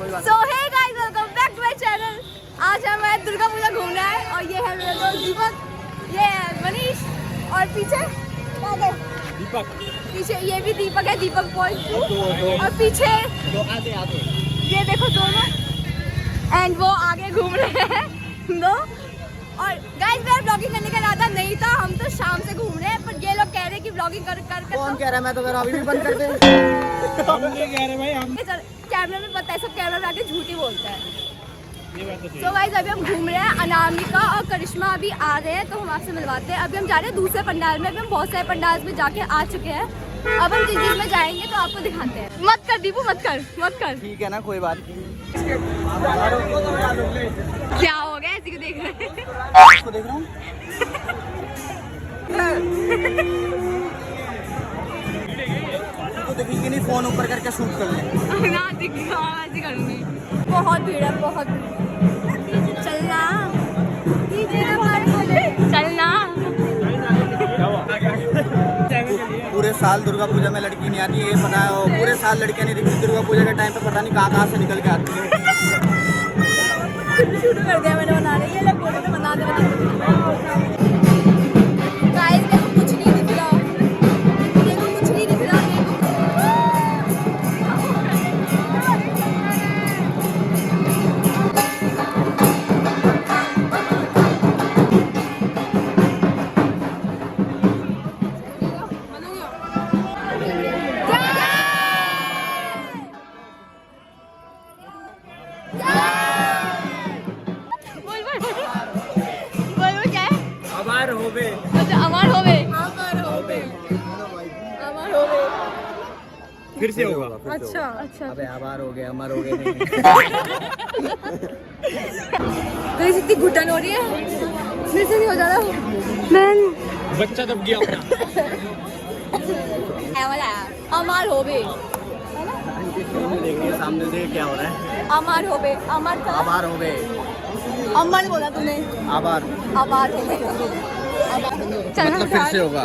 कोई बात। So hey guys, welcome back to my channel. आज हमें दुर्गा पूजा घूमना है और ये है मेरा दोस्त दीपक, ये है मनीष और पीछे दीपक, पीछे ये भी दीपक है, दीपक पॉइंट और पीछे आते ये देखो दोनों एंड वो आगे घूम रहे हैं दो। और गाइस मेरा ब्लॉगिंग करने का इरादा नहीं था, हम तो शाम से घूम रहे हैं पर ये लोग कह रहे हैं कि ब्लॉगिंग कर कौन कह रहा है? मैं तो कह रहा हूं अभी भी बंद कर दे। हम नहीं कह रहे भाई, हम कैमरा में पता है, सब कैमरा में आके झूठ ही बोलता है। तो गाइस अभी हम घूम रहे हैं, अनामिका और करिश्मा अभी आ रहे हैं तो हम आपसे मिलवाते हैं। अभी हम जा रहे हैं दूसरे पंडाल में, अभी हम बहुत सारे पंडाल में जाके आ चुके हैं, अब हम जिस में जाएंगे तो आपको दिखाते हैं। मत कर दीपू, मत कर। ठीक है ना, कोई बात नहीं। क्या हो गया, ऐसी को देख रहे हैं? इसको देख रहा हूँ। तो देखेंगे नहीं, फोन ऊपर करके शूट कर ले ना दिखा, ऐसी करूँगी। बहुत भीड़ है, बहुत भीड़। चलना चलना। पूरे साल दुर्गा पूजा में लड़की नहीं आती, ये पता है। पूरे साल लड़कियां नहीं दिखती, दुर्गा पूजा के टाइम पे पता नहीं कहाँ से निकल के आती है। शुरू कर दिया मैंने बनाने, ये लोग बोल रहे थे बना दे। गाइस देखो कुछ नहीं दिख रहा, देखो कुछ नहीं दिख रहा। अबार होवे, अच्छा अमर होवे, फिर से होगा। अच्छा अच्छा। अबे आभार हो गए, अमर हो गए। तो इतनी घुटन हो रही है, फिर से नहीं हो जा रहा। बच्चा दब गया अपना। अमर होवे, देखिए सामने से क्या हो रहा है। अमर होवे, अमर था, आभार हो गए, अमर बोला तूने, आभार आभार होवे। मतलब फिर से होगा,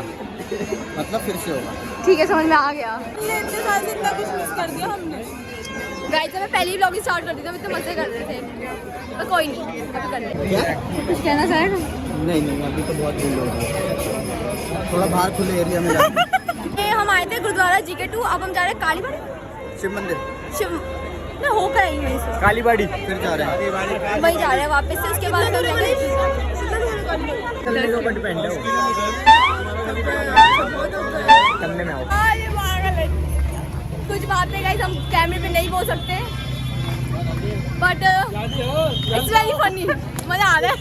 मतलब फिर से होगा। ठीक है, समझ में आ गया। इतने साल से इतना कुछ मिस कर दिया हमने। गाइस मैं पहले ही व्लॉगिंग स्टार्ट कर दी थी, हम इतने मजे कर रहे थे, तो कोई नहीं, अभी कर लेंगे। कुछ कहना चाहेगा? नहीं, अभी तो बहुत भीड़ हो रही है, थोड़ा बाहर खुले एरिया में जाते हैं। हम आए थे गुरुद्वारा GK2, अब हम जा रहे हैं कालीबाड़ी, शिव मंदिर, शिव मैं होकर आई हूँ वहीं से, कालीबाड़ी फिर जा रहे हैं। वहीं जा रहे हैं वापस से। उसके बाद हम जाएंगे डिपेंड है, करने में आओ। कुछ बात नहीं गाइस, हम कैमरे पे नहीं बोल सकते, बट इट्स वेरी फनी, मजा आ रहा है।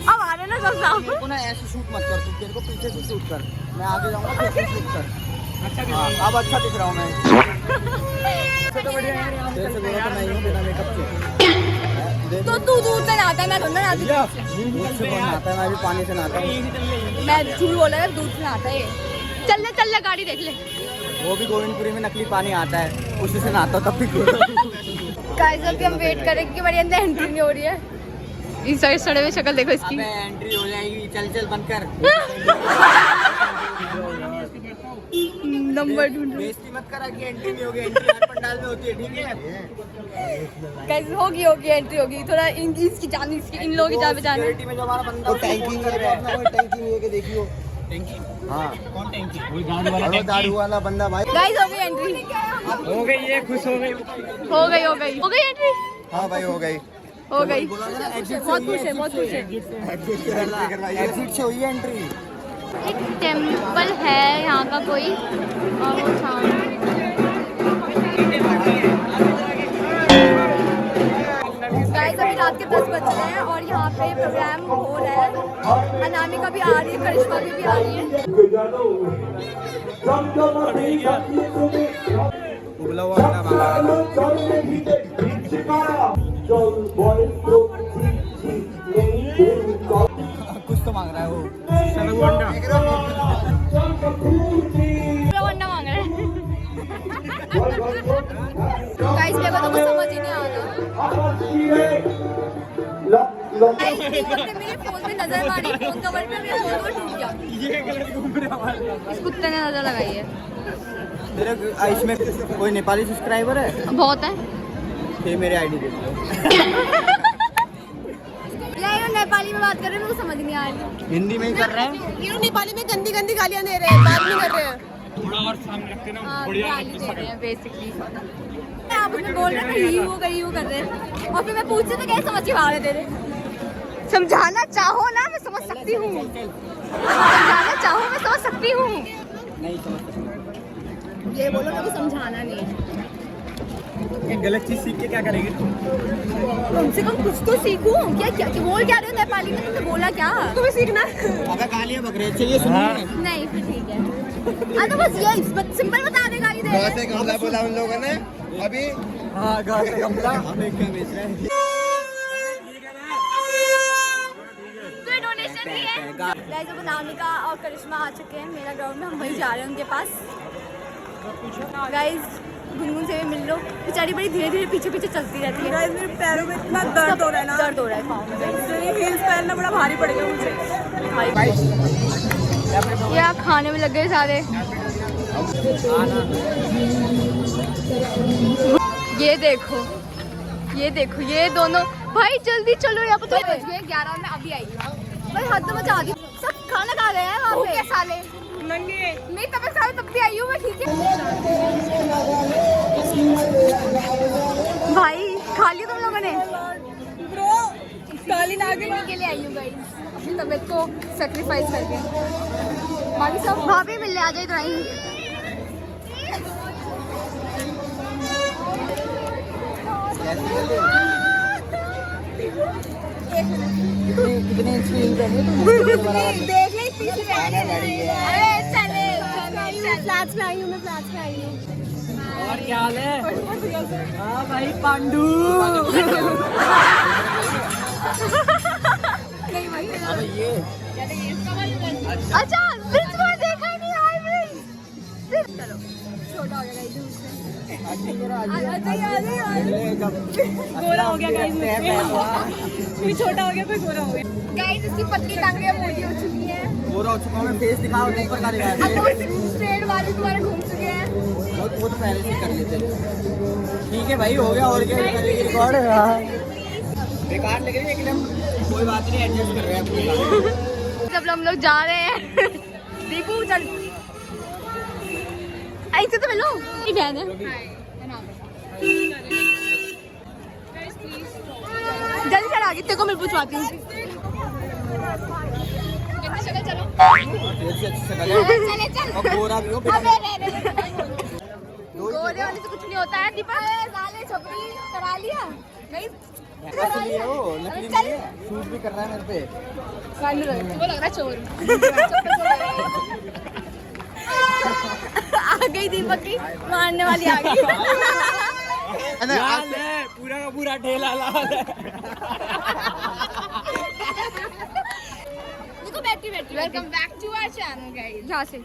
अब आ रहे ना सब साफ। को ना ऐसे शूट मत कर, तू तेरे को पीछे से शूट कर, मैं आगे जाऊंगा, फिर से शूट कर। अच्छा दिख रहा हूँ, अब अच्छा दिख रहा हूँ मैं। तेरे से बढ़िया है, तेरे से बढ़िया तो मैं ही हूँ बिना मेकअप के। तो तू दूध से नहाता है, मैं धुंधला नहाती हूँ। दूध से कौन नहाता है? मैं भी पानी से नहाता हूँ। मैं झूठ बोला है, दूध से नहाता है। चल ले गाड़ी देख ले। वो भी गोविंदपुरी में नकली पानी आता है, उसी से नहाता हूँ तब भी। गाइस अभी हम वेट करेंगे कि मेरी अंदर एंट्री नहीं हो रही है। इस सड़े में शक्ल देखो इसकी। अबे एंट्री हो जाएगी, चल बंद कर। नंबर ढूंढ, बेइज्जती मत करा कि एंट्री नहीं होगी, एंट्री हर पंडाल में होती है, ठीक है? गाइस होगी एंट्री होगी, थोड़ा इसकी जान, इन लोगों की जान बचाना। सिक्योरिटी में जो हमारा बंदा टैंकिंग है, अपना कोई टैंकिंग लेके देखियो। टैंकी? हाँ, कौन टैंकी? वही दारू वाला बंदा भाई। गाइस हो गई एंट्री, हो गई, ये खुश हो गई। हो गई एंट्री, हाँ भाई हो गई। बहुत खुश है। एग्जिट से हुई है एंट्री। एक टेम्पल है यहाँ का कोई, और वो सामने। गाइस अभी रात के 10 बज रहे हैं और यहाँ पे प्रोग्राम हो रहा है। अनामिका भी आ रही है, करिश्मा भी आ रही है। उबला हुआ अंडा मांगा है। कुछ तो मांग रहा है वो, अंडा मांग रहा है। गाइस मेरे को तो कुछ समझ ही नहीं आ रहा। मेरे फोन पे नजर मारी, फोन कवर पे मेरा फोन टूट गया। इस कुत्ते ने नजर लगाई है। इसमें कोई नेपाली सब्सक्राइबर है? बहुत है। फिर मेरे आईडी दे दो। यार नेपाली में बात कर रहे हैं, मेरे को समझ नहीं आ रही। हिंदी में ही कर रहे हैं। ये लोग नेपाली में गंदी गंदी गालियां दे रहे हैं, बात नहीं कर रहे हैं। थोड़ा और सामने रखते ना हाँ, बढ़िया गाली दे रहे हैं बेसिकली। आप उसमें बोल रहे थे ही वो कर रहे हैं, और फिर मैं पूछती तो कैसे समझ के भाव दे रहे। समझाना चाहो ना मैं समझ सकती हूँ, समझाना चाहो मैं समझ सकती हूँ। नहीं समझ सकते। ये बोलो ना, समझाना नहीं। गलत चीज सीख के क्या करेगी तुम? कम से कम कुछ तो सीखूं। क्या क्या बोल क्या रहे हो नेपाली में? तुमने बोला क्या? तुम्हें सीखना। अबे गालियां बक रही है, चाहिए सुनिए। नहीं फिर ठीक है। तो बस ये सिंपल बता दे, गाली दे। से गमला बोला उन लोगों ने अभी। हाँ गाँव से गमला हमें क्या बेच रहे हैं? तो डोनेशन भी है। गाइस अब अनामिका और करिश्मा आ चुके हैं मेरा ग्राउंड में, हम वहीं जा रहे हैं उनके पास। गाइस गुनगुन से भी मिल लो, बेचारी बड़ी धीरे धीरे पीछे पीछे चलती रहती है। गाइस मेरे पैरों में इतना दर्द हो रहा है ना, दर्द हो रहा है पाँव में। ये हील्स पहनना बड़ा भारी पड़ेगा मुझे। या खाने में लग गए सारे। ये देखो ये देखो ये दोनों भाई, जल्दी चलो यहाँ पर। तो 11 में अभी आई भाई, हद मचा दी। सब खाना खा रहे हैं वहाँ पे साले नंगे। नहीं, तब सारे तब भी आई हूँ मैं, ठीक है भाई। खा लिया तुम लोगों ने? ब्रो काली नागिन के लिए आई हूँ गाइस, अपनी तबीयत को सेक्रीफाइस करके। बाकी सब भाभी मिलने आ जाए तो आई। कितने इंच की हील पहनी है तुम? देख ले इतनी सी आने वाली है। अरे चले फ्लैट्स में आई हूँ, मैं फ्लैट्स में आई हूँ। और क्या हाल है? हाँ भाई पांडू। अबे ये अच्छा बिल्कुल मैं देखा ही नहीं यार। चलो छोटा हो गया गाइस उससे। गोरा हो गया गाइस, कोई छोटा हो गया कोई गोरा हो गया। गाइस इसकी पतली टांगें मोटी हो चुकी हैं। पूरा हो चुका मैं, फेस दिखाओ नहीं पर कर अब वो स्ट्रेट वाले तुम्हारे घूम चुके हैं। वो तो पहले से कर लेते। ठीक है भाई, हो गया। और क्या करेगी रिकॉर्ड? बेकार लग रही है एकदम। कोई बात नहीं, एडजस्ट कर रहे हैं अपनी। जब हम लोग जा रहे हैं दीपू चल ऐसे तो मिलो। ये बहन है, जल्दी चल आगे, तेरे को मैं पूछवाती हूँ। चलो अच्छी शक्ल है। चले चल। और गोरा भी हो। गोरे वाले से कुछ नहीं होता है दीपक। साले छपरी करा लिया नहीं, असली है वो, नकली नहीं है। शूट भी कर रहा है मेरे पे। वो लग रहा है चोर। आ गई दीपक की मारने वाली आ गई। पूरा का पूरा ठेला लाल है। देखो बैठी welcome back to our channel guys. यहाँ से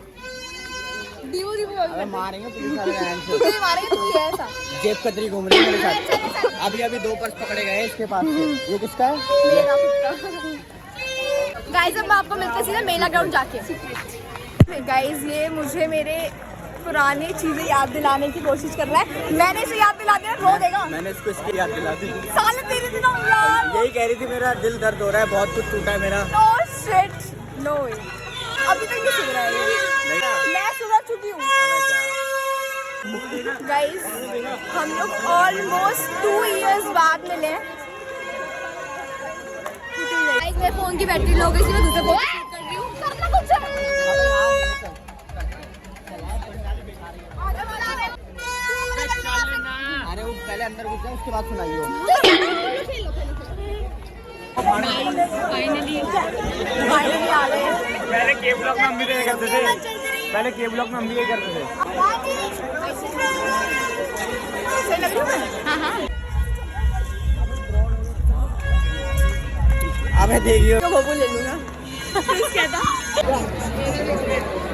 दीपू अबे मारेंगे पुलिस वाले आएंगे। तुझे मारेंगे तू ही है ऐसा। जेब कतरी घूम रही है मेरे साथ। अभी 2 पर्स पकड़े गए इसके पास से। ये किसका है? गाइस अब मैं आपको मिलते सीधे मेला ग्राउंड जाके। गाइस ये मुझे मेरे पुरानी चीजें याद दिलाने की कोशिश कर रहा है। मैंने इसे याद दिला दिया, रो देगा। मैंने इसको इसकी याद दिला दी। साले तेरे दिनों यार। यही कह रही थी, मेरा दिल दर्द हो रहा है, बहुत कुछ टूटा है मेरा। नो शिट नो वे, अभी तक नहीं सुन रहा है। मैं सुधर चुकी हूँ। गाइस हम लोग ऑलमोस्ट 2 इयर्स बाद मिले। गाइस मेरे फोन की बैटरी लो गई, इसलिए मैं दूसरे फोन शूट कर रही हूँ। करना कुछ है। अरे वो पहले अंदर घुस जाए, उसके बाद सुनाइए। फाइनली आ गए। पहले के ब्लॉक में हम भी यही करते थे। पहले के ब्लॉक में हम भी यही करते थे। सही लग रही हूँ मैं? हाँ हाँ। अबे देखियो। तो वो ले लूँगा। क्या था?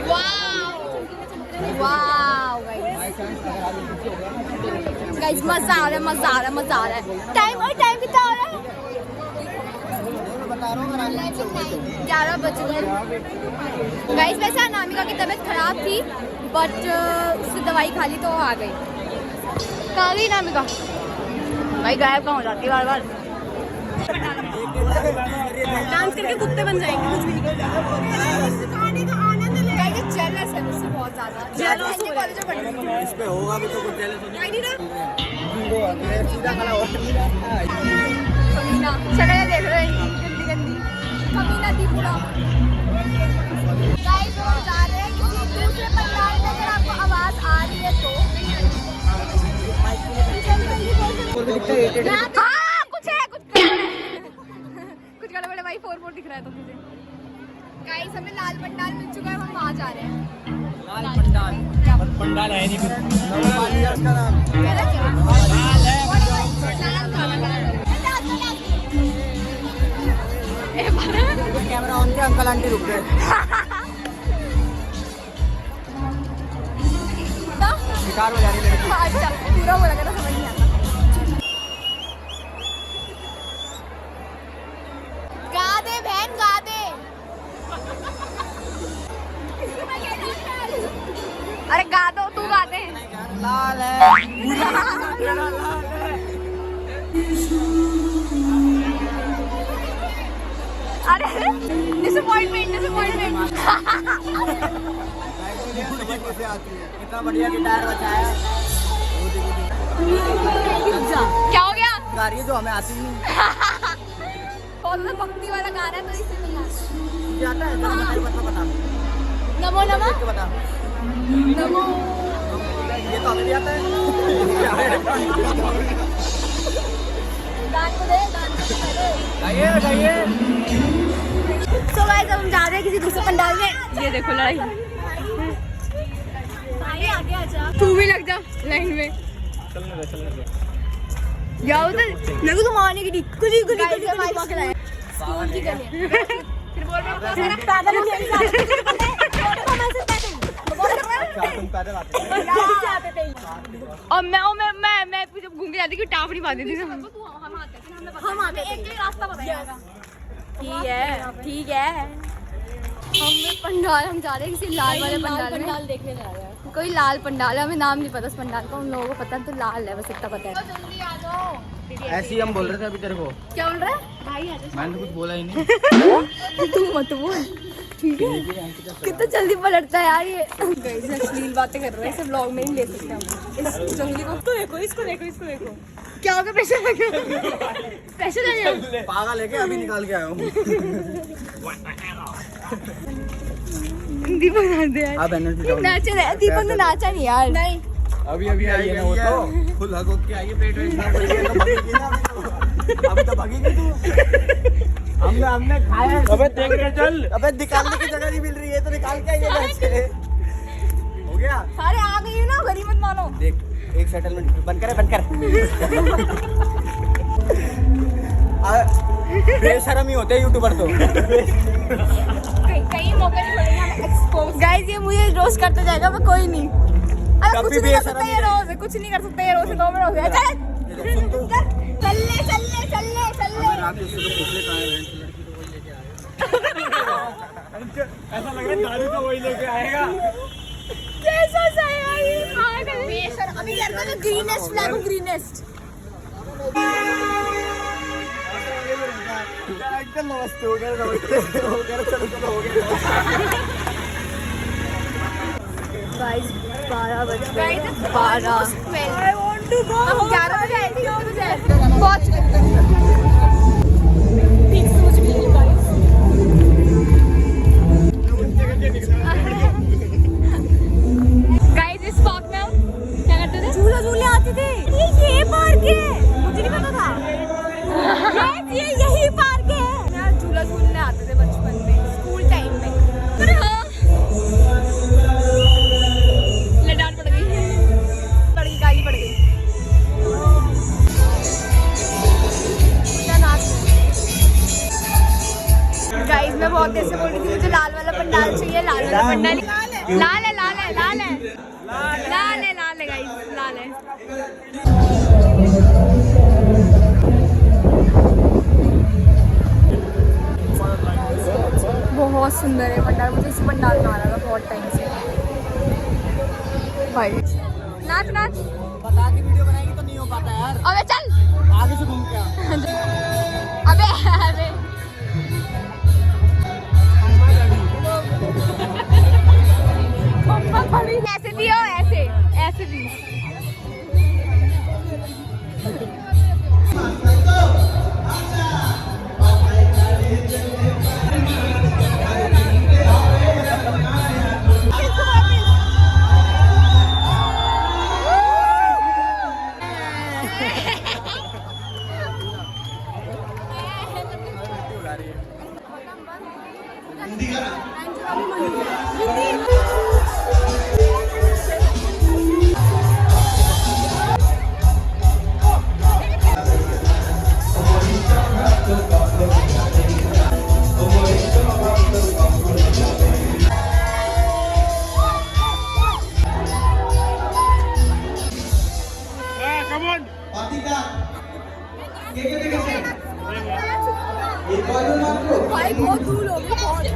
वाव वाव गाइस मजा आ रहा है, मजा आ रहा है, मजा आ रहा है। टाइम कितना हो रहा है? 11 बज गए। गाइस वैसे अनामिका की तबीयत खराब थी, बट उसने दवाई खा ली तो आ गई। कहाँ गई अनामिका? भाई गायब कहाँ हो जाती है बार बार। डांस करके कुत्ते बन जाएंगे कुछ भी नहीं। जेलस है मुझसे बहुत ज्यादा। Jealous हो रहा है। इस पे होगा भी तो कुछ जेलस होने सीधा खड़ा हो कमीना शक्ल देख रहे हैं गंदी गंदी कमीना थी पूरा। गाइस हम जा रहे हैं किसी दूसरे पंडाल में। अगर आपको आवाज आ रही है तो हाँ कुछ है कुछ गड़बड़ है भाई। 4-4 दिख रहा है तो मुझे। गाइस हमें लाल पंडाल मिल चुका है, हम वहाँ जा रहे हैं। लाल पंडाल पंडाल है नहीं उसका नाम कैमरा ऑन किया, अंकल आंटी रुक गए। गिटार बजा रही लड़की। अच्छा पूरा बोला कर समझ नहीं आता। गा दे बहन गा दे। अरे गा दो तू गा दे। लाल है अरे डिसअपॉइंटमेंट कैसे आती है, इतना बढ़िया गिटार बजाया। क्या हो गया? गा रही है जो हमें आती नहीं। और मैं भक्ति वाला गाना है तो इसे नहीं आता। मुझे आता है बता नमो नमः बता नमो। ये तो हमें भी आता है। गान को दे गान को दे। गाइए गाइए। तो गाइस हम जा रहे हैं किसी दूसरे पंडाल में। ये देखो लड़ाई। आगे आजा। तू भी लग जा लाइन में। जाओ तो लगो तुम आने की गुली गुली गुली स्कूल की गली। फिर बोल रहा हूं पैदल नहीं तुम पैदल आते और मैं जब घूम के जाती कि टाप नहीं पाती थी। हम आते एक रास्ता बताएगा। ठीक है हम पंडाल हम जा रहे हैं किसी लाल वाले पंडाल देखने जा रहे हैं। कोई लाल पंडाल है, हमें नाम नहीं पता उस पंडाल का। उन लोगों को पता है तो लाल है, बस इतना पता है। जल्दी आ जाओ। ऐसे ही हम बोल रहे थे अभी तेरे को। क्या बोल रहा है भाई? मैंने तो कुछ बोला ही नहीं। तू मत बोल ठीक है। कितना जल्दी पलटता है यार ये। अश्लील बातें कर रहे हैं, सब व्लॉग में नहीं ले सकते हम। इस जंगली को तो देखो इसको देखो इसको देखो। क्या होगा? पैसे लगे पैसे लगे पागल लेके अभी निकाल के आया हूँ। दीपक नाच दे यार। अब एनर्जी नाचे रहे दीपक ने नाचा नहीं यार। नहीं अभी अभी आई है ना वो तो फुल हग के आई है। पेट वेट खराब हो गया तो भागेगी ना अभी तो भागेगी तू। हमने खाया। अबे देख के चल। अबे निकालने की जगह नहीं मिल रही है तो निकाल के आइए बच्चे। हो गया सारे आ गई हो ना, गरीब मत मानो। देख एक सेटलमेंट बंद कर। बेशरम ही होते हैं यूट्यूबर तो। कहीं मौका नहीं मिलेगा एक्सपोज। गाइस ये मुझे रोस्ट करते जाएगा, मैं कोई नहीं। अरे कुछ नहीं कर सकता ये रोज, कुछ नहीं कर सकता ये रोज। 2 मिनट हो गया। चलने रात उससे तो पुछले कहाँ है ऐसा लग रहा है दारू का वही लेके आएगा। कैसा सा है यार ये पागल। बेशरम। अभी यार का ग्रीनेस्ट फ्लैग ग्रीनेस्ट। एकदम नमस्ते हो गया चलो हो गया। गाइस 12 बज गए। 12 आई वांट टू गो। हम 11 बजे आए थे पहुंच गए। ठीक सोच गई गाइस। गाइस इस पार्क में हम क्या करते थे? झूला झूलने आते थे। ये पार्क है, मुझे नहीं पता था। गाइस ये यही पार्क है। यार झूला झूलने आते थे बचपन में, स्कूल टाइम में। अरे हाँ लड़ाई पड़ गई, गाली पड़ गई। क्या नाच। गाइस मैं बहुत देर से बोल रही थी मुझे लाल वाला पंडाल चाहिए। लाल वाला पंडाल लाल है गाइस, लाल है। बहुत सुंदर है पंडाल। मुझे इसी पंडाल में आना था बहुत टाइम से। भाई नाच बता के वीडियो बनाएगी तो नहीं हो पाता यार। अबे चल। भी हो ऐसे ऐसे भी। भाई बहुत दूर हो गई बहुत।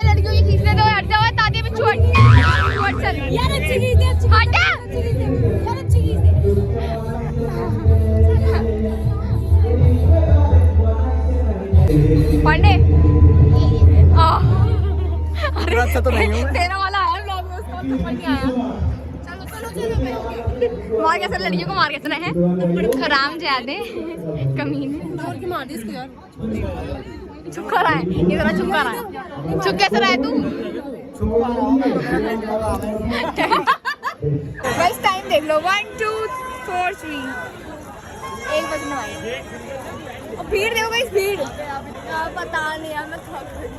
लड़कियों की खींचने दो, हट जाओ तादी में छोड़ चल यार। अच्छी खींच दे, अच्छी हट यार, अच्छी खींच दे। पांडे अच्छा तो नहीं हूँ तेरा वाला आया ब्लॉग में, उसका ऊपर नहीं आया। चलो चलो चलो मार कैसे लड़कियों को मार कैसे रहे हैं हराम ज्यादे कमीने। और की मार दी इसको यार। चुप कर रहा है ये, जरा चुप कर रहा है। चुप कैसे रहा है तू? बस टाइम देख लो 1 2 4 3 1 बजने वाले। और भीड़ देखो गाइस, भीड़ पता नहीं यार, मैं थक गई।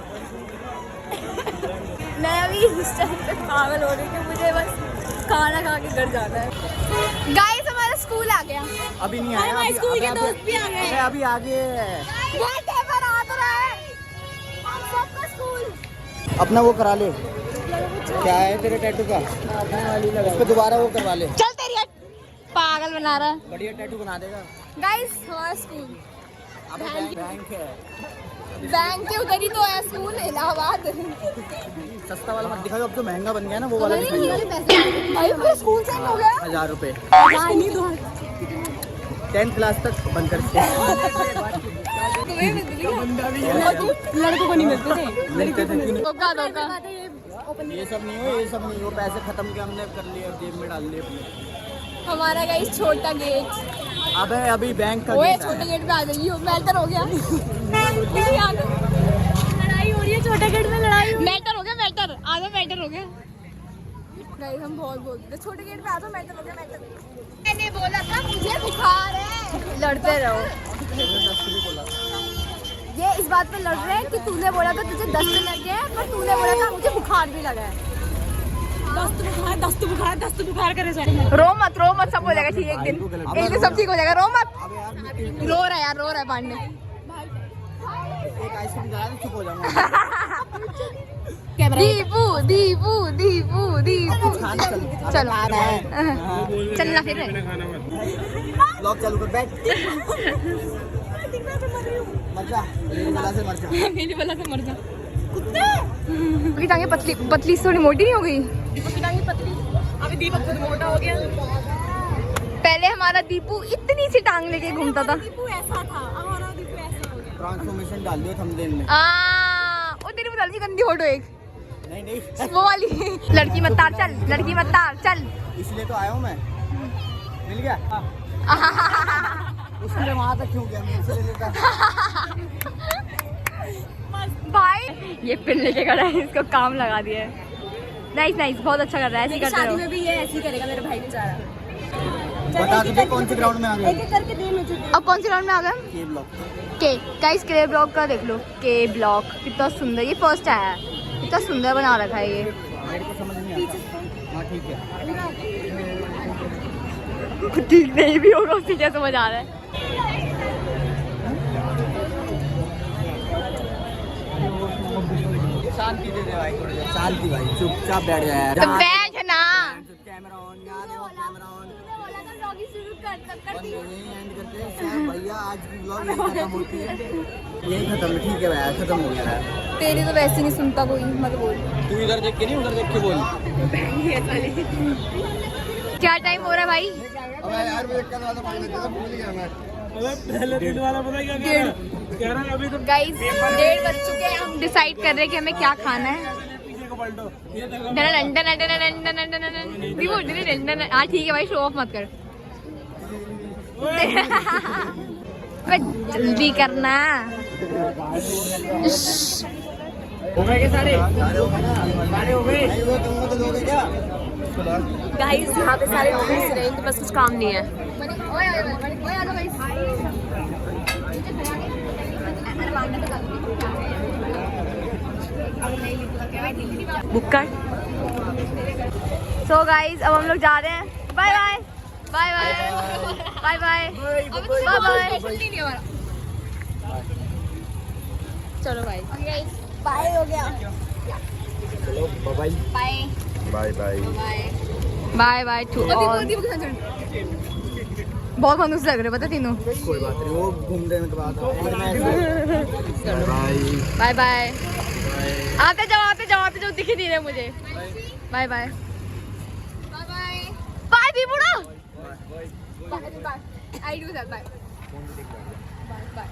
मैं अभी इस टाइम पे पागल हो रही हूँ, मुझे बस खाना खा के घर जाना है। गाइस हमारा स्कूल आ गया। अभी नहीं आया, हमारे स्कूल के दोस्त भी आ गए। अभी आगे अपना वो करा ले। क्या है तेरे टैटू का? उस पे दोबारा वो करवा ले। चल तेरी पागल बना रहा है। बढ़िया टैटू बना देगा। गाइस हमारा स्कूल बैंक है, बैंक के उधर ही तो है स्कूल, इलाहाबाद। सस्ता वाला मत दिखाओ, अब जो महंगा बन गया ना वो वाला दिखाइए। भाई पूरा स्कूल चेंज हो गया। 1000 रुपए नहीं दो 10th क्लास तक बंद कर लड़कों को नहीं मिलते थे। मिलते थे क्यों? धोखा धोखा। ये सब नहीं हो, ये सब नहीं हो। पैसे खत्म किए हमने, कर लिए, जेब में डाल लिए अपने। हमारा गाइस छोटा गेट। अबे अभी बैंक का ओए गेट छोटे है। गेट पे आ जाइए, मैटर हो गया। लड़ाई हो रही है छोटे गेट में, लड़ाई। मैटर हो गया, मैटर आधा मैटर हो गया। गाइस हम बहुत बोलते छोटे गेट पे आ जाओ, मैटर हो गया मैटर। मैंने बोला था मुझे बुखार है। लड़ते रहो। ये इस बात पे लड़ रहे हैं कि तूने बोला था तुझे दस्त लग गया है, पर तूने बोला था मुझे बुखार भी लगा है। दस्त बुखार करे जा। रो मत सब हो जाएगा ठीक। एक दिन सब ठीक हो जाएगा, रो मत। रो रहा है पांडे। एक आइसक्रीम खा ले, चुप हो जाऊंगा। दीपू चलो है। चलना फिर ब्लॉग चालू कर, बैठ। मर जा, मेरी बला से मर जा। मेरी बला से मर जा। की टांगे पतली थोड़ी मोटी नहीं हो गई? दीपक की टांगे पतली, अभी दीपक खुद मोटा हो गया। पहले हमारा दीपू इतनी सी टांग लेके घूमता था। दीपू ऐसा था, हमारा दीपू ऐसा हो गया। ट्रांसफॉर्मेशन डाल दिया थंबनेल में। ओ तेरी बता दी गंदी फोटो एक नहीं वो वाली। लड़की मत तार चल, लड़की मत तार चल। इसलिए तो आया हूँ मैं। मिल गया उसके लिए वहाँ तक क्यों गया मुझसे ले लेता भाई ये पिन लेके खड़ा है, इसको काम लगा दिया है। नाइस नाइस, बहुत अच्छा कर रहा है, ऐसे मेरी करते शादी रहो। में भी ये ऐसे ही करेगा मेरा भाई बेचारा। बता दो कौन से ग्राउंड में आ एक गए एक करके दे मुझे। अब कौन से राउंड में आ गए? के ब्लॉक के गाइस, के ब्लॉक का देख लो, के ब्लॉक कितना सुंदर, ये फर्स्ट आया है, कितना सुंदर बना रखा है ये। मेरे को समझ नहीं आता हाँ ठीक है ठीक नहीं भी होगा, उसे क्या समझ आ रहा है। शांति दे दे भाई थोड़ी देर शांति भाई चुपचाप बैठ जाए तो बैठ ना। कैमरा ऑन यहाँ देखो कैमरा ऑन शुरू कर बंद हो गई एंड करते हैं शायद भैया आज की ब्लॉग यही खत्म होती है यही खत्म है ठीक है भाई खत्म हो गया है तेरी तो वैसे नहीं सुनता कोई, मत बोल। तू इधर देख के नहीं उधर देख के बोल क्या टाइम हो रहा है भाई? अबे यार मैं कर रहा था पानी देता भूल गया मैं पहले दिन वाला पता क्या कह रहा है अभी तो गाइस 1:30 बज चुके हैं, हम डिसाइड कर रहे हैं कि हमें क्या खाना है। पीछे को पलटो ये देखो हाँ ठीक है भाई, शो ऑफ मत कर। अबे जल्दी करना। हो गए क्या सारे हो गए वो तुमको तो दोगे क्या गाइस यहाँ पे सारे घूस रहे हैं, इनके पास कुछ काम नहीं है। बुक कर। सो गाइस अब हम लोग जा रहे हैं, bye bye bye bye bye bye bye bye. चलो भाई बाय हो गया, चलो bye bye bye bye bye bye to all. बहुत कंजूस लग रहे पता तीनों। कोई बात नहीं वो घूम लेने के बाद बाय बाय बाय। आते जाओ दिख नहीं रहे मुझे। बाय बाय बाय भी बुढ़ा। I do that bye bye.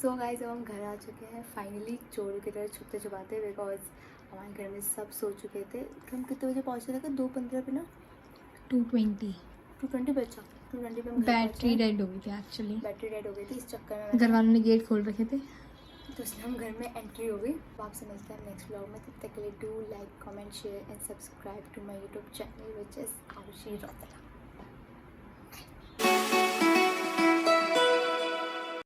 So guys अब हम घर आ चुके हैं फाइनली, चोरों की तरह छुपते छुपाते, बिकॉज हमारे घर में सब सो चुके थे। हम कितने बजे पहुंचे थे? 2:15 पे ना, 220 2:20 पे। अच्छा 2:20 पे हम घर बैटरी पहुंचे। डेड हो गई थी एक्चुअली। बैटरी डेड हो गई थी, इस चक्कर में घर वालों ने गेट खोल रखे थे। तो इसलिए हम घर में एंट्री हो गई। तो आपसे मिलते हैं नेक्स्ट व्लॉग में, तब तक के लिए do like comment share and subscribe to my YouTube channel which is Arushi Rautela.